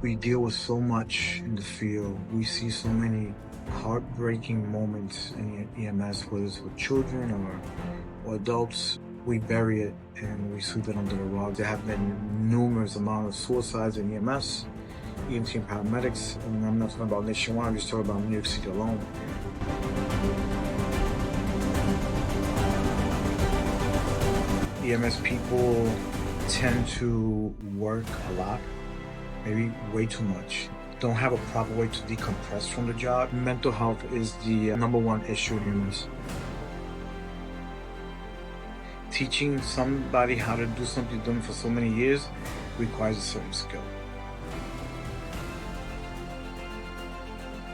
We deal with so much in the field. We see so many heartbreaking moments in EMS, whether it's with children or adults. We bury it and we sweep it under the rug. There have been numerous amount of suicides in EMS, EMT and paramedics, and I'm not talking about nationwide, I'm just talking about New York City alone. EMS people tend to work a lot, maybe way too much. Don't have a proper way to decompress from the job. Mental health is the number one issue in EMS. Teaching somebody how to do something done for so many years requires a certain skill.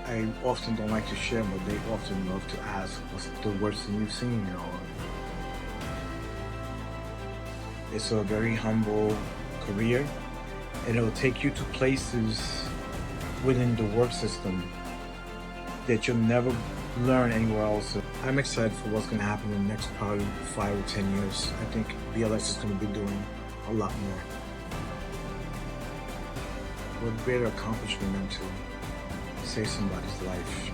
I often don't like to share, but they often love to ask, what's the worst thing you've seen, It's a very humble career, and it'll take you to places within the work system that you'll never learn anywhere else. I'm excited for what's going to happen in the next probably 5 or 10 years. I think BLS is going to be doing a lot more. What greater accomplishment than to save somebody's life.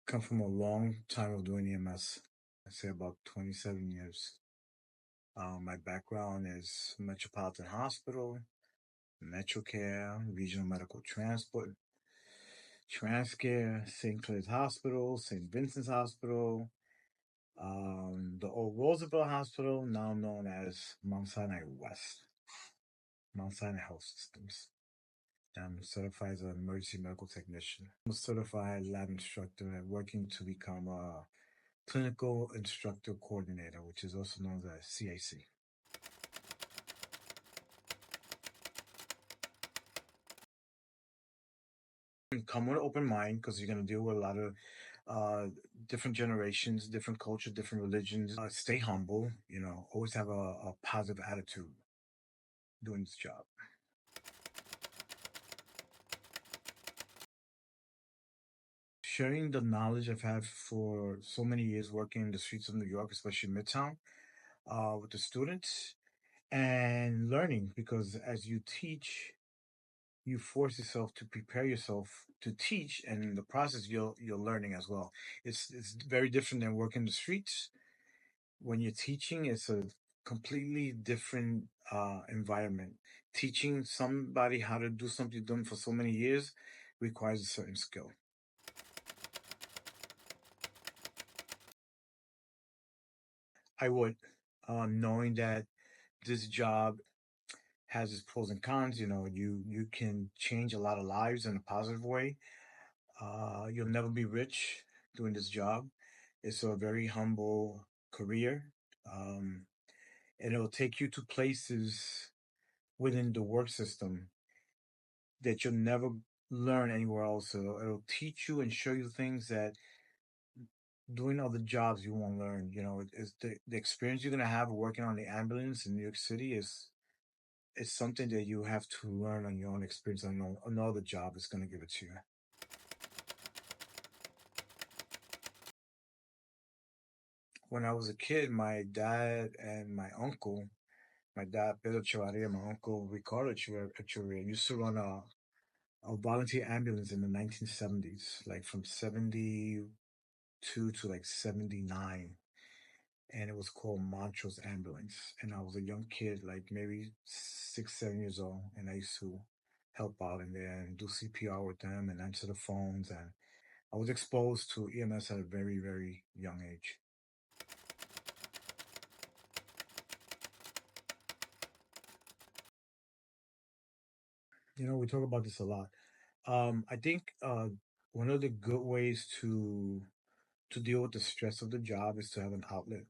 Come from a long time of doing EMS. I'd say about 27 years. My background is Metropolitan Hospital, MetroCare, Regional Medical Transport, Transcare, St. Clair's Hospital, St. Vincent's Hospital, the old Roosevelt Hospital, now known as Mount Sinai West, Mount Sinai Health Systems. I'm certified as an emergency medical technician. I'm a certified lab instructor and working to become a clinical instructor coordinator, which is also known as CAC. Come with an open mind because you're going to deal with a lot of different generations, different culture, different religions. Stay humble, always have a positive attitude doing this job. Sharing the knowledge I've had for so many years working in the streets of New York, especially Midtown, with the students, and learning, because as you teach, you force yourself to prepare yourself to teach, and in the process you're learning as well. It's very different than working the streets. When you're teaching, it's a completely different environment. Teaching somebody how to do something done for so many years requires a certain skill. I would, knowing that this job has its pros and cons. You can change a lot of lives in a positive way. You'll never be rich doing this job. It's a very humble career, um, and it'll take you to places within the work system that you'll never learn anywhere else. So it'll teach you and show you things that doing other jobs you won't learn. It's the experience you're gonna have working on the ambulance in New York City is it's something that you have to learn on your own experience, and no other job is going to give it to you. When I was a kid, my dad and my dad, Pedro Echevarria, my uncle, Ricardo Echevarria, used to run a volunteer ambulance in the 1970s, like from 72 to like 79. And it was called Montrose Ambulance. And I was a young kid, like maybe 6, 7 years old, and I used to help out in there and do CPR with them and answer the phones. And I was exposed to EMS at a very, very young age. We talk about this a lot. I think one of the good ways to deal with the stress of the job is to have an outlet.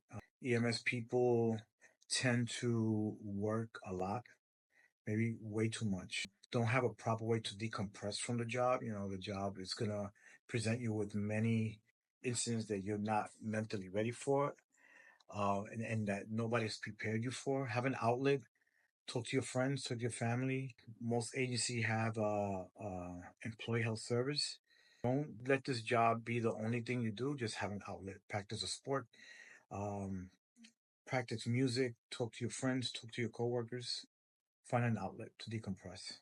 EMS people tend to work a lot, maybe way too much. Don't have a proper way to decompress from the job. The job is gonna present you with many incidents that you're not mentally ready for, and that nobody's prepared you for. Have an outlet. Talk to your friends, talk to your family. Most agencies have employee health service. Don't let this job be the only thing you do. Just have an outlet. Practice a sport, um, practice music, talk to your friends, talk to your coworkers, find an outlet to decompress.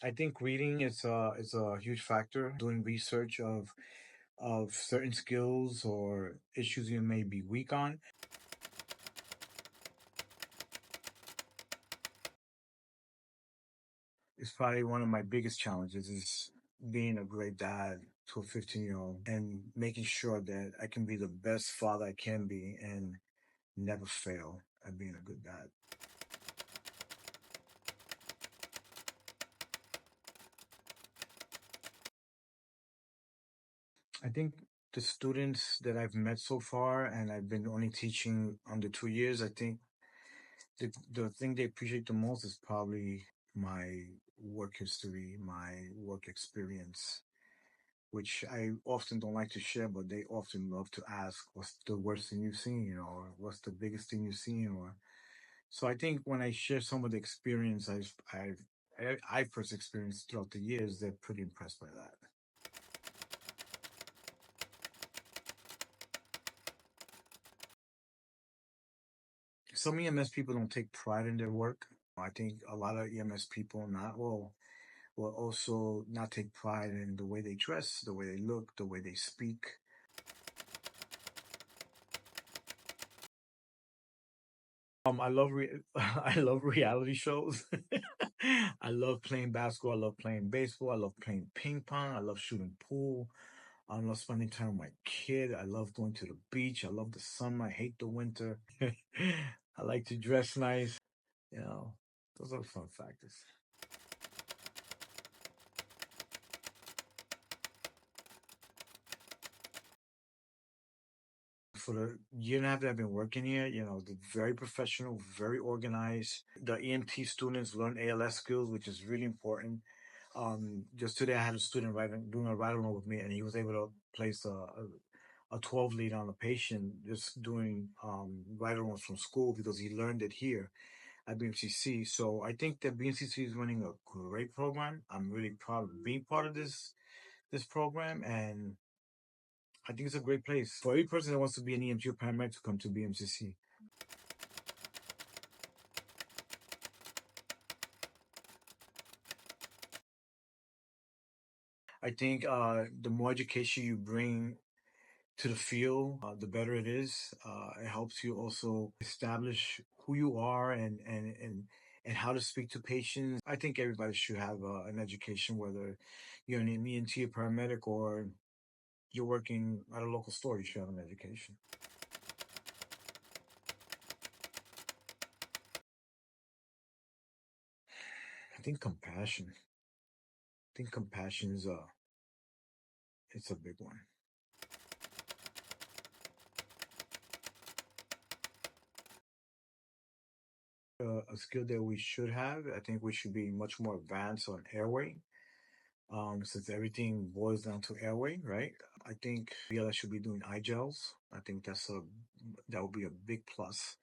I think reading is a huge factor. Doing research of certain skills or issues you may be weak on is probably one of my biggest challenges is being a great dad to a 15-year-old and making sure that I can be the best father I can be and never fail at being a good dad. I think the students that I've met so far, and I've been only teaching under 2 years, I think the thing they appreciate the most is probably my work history, my work experience, which I often don't like to share, but they often love to ask, "What's the worst thing you've seen?" Or "What's the biggest thing you've seen?" Or so I think when I share some of the experience I first experienced throughout the years, they're pretty impressed by that. Some EMS people don't take pride in their work. I think a lot of EMS people not will also not take pride in the way they dress, the way they look, the way they speak. I love I love reality shows. I love playing basketball. I love playing baseball. I love playing ping pong. I love shooting pool. I love spending time with my kid. I love going to the beach. I love the summer. I hate the winter. I like to dress nice. You know, those are fun factors. For the year and a half that I've been working here, they're very professional, very organized. The EMT students learn ALS skills, which is really important. Just today, I had a student doing a ride along with me, and he was able to place a 12 lead on a patient just doing ride alongs from school because he learned it here at BMCC. So I think that BMCC is running a great program. I'm really proud of being part of this program, and I think it's a great place for every person that wants to be an EMT or paramedic to come to BMCC. I think the more education you bring to the field, the better it is. It helps you also establish who you are and how to speak to patients. I think everybody should have an education, whether you're an EMT, a paramedic, or you're working at a local store. You should have an education. I think compassion. I think compassion is it's a big one. A skill that we should have. I think we should be much more advanced on airway, since everything boils down to airway, right? I think BLS should be doing IGels. I think that would be a big plus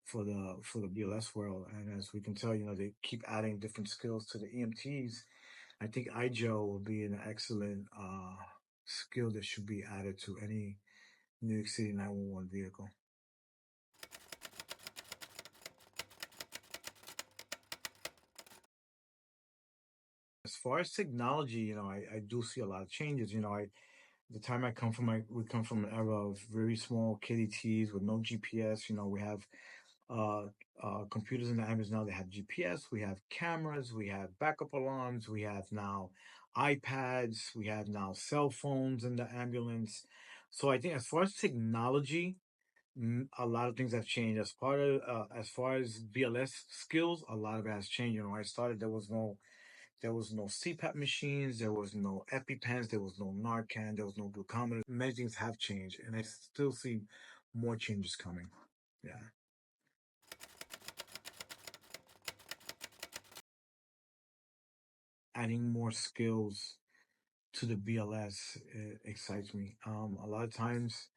for the BLS world. And as we can tell, they keep adding different skills to the EMTs. I think IGel will be an excellent skill that should be added to any New York City 911 vehicle. As far as technology, I do see a lot of changes. The time we come from an era of very small KDTs with no GPS. We have uh, computers in the ambulance now that have GPS. We have cameras. We have backup alarms. We have now iPads. We have now cell phones in the ambulance. So I think as far as technology, a lot of things have changed. As far as BLS skills, a lot of it has changed. When I started, there was no CPAP machines, there was no EpiPens, there was no Narcan, there was no glucometers. Many things have changed, and I still see more changes coming. Yeah. Adding more skills to the BLS excites me. A lot of times,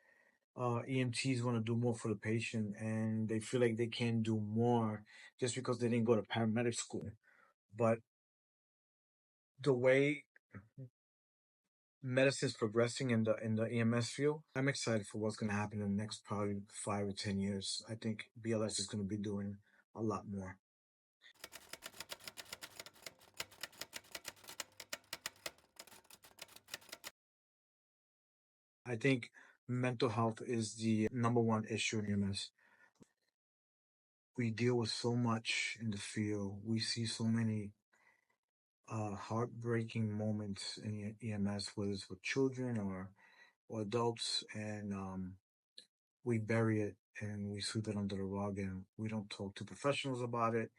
EMTs want to do more for the patient, and they feel like they can do more just because they didn't go to paramedic school. But the way medicine's progressing in the EMS field, I'm excited for what's going to happen in the next probably 5 or 10 years. I think BLS is going to be doing a lot more. I think mental health is the number one issue in EMS. We deal with so much in the field. We see so many heartbreaking moments in EMS, whether it's with children or adults, and we bury it and we sweep it under the rug, and we don't talk to professionals about it.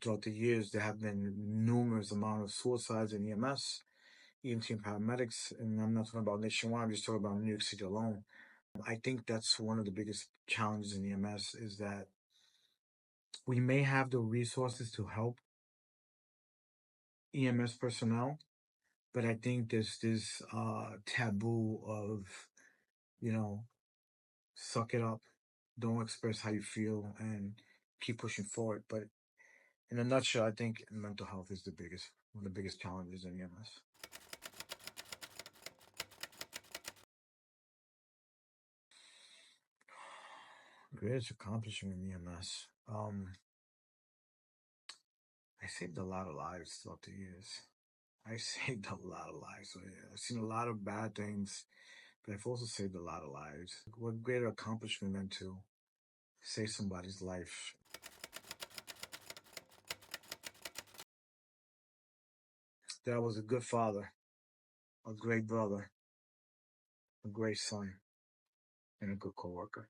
Throughout the years, there have been numerous amount of suicides in EMS, EMT and paramedics, and I'm not talking about nationwide. I'm just talking about New York City alone. I think that's one of the biggest challenges in EMS is that we may have the resources to help EMS personnel, but I think there's this taboo of, you know, suck it up, don't express how you feel, and keep pushing forward. But in a nutshell, I think mental health is the biggest one of the biggest challenges in EMS. Greatest accomplishment in EMS. I saved a lot of lives throughout the years. I saved a lot of lives. So yeah, I've seen a lot of bad things, but I've also saved a lot of lives. What greater accomplishment than to save somebody's life? That I was a good father, a great brother, a great son, and a good coworker.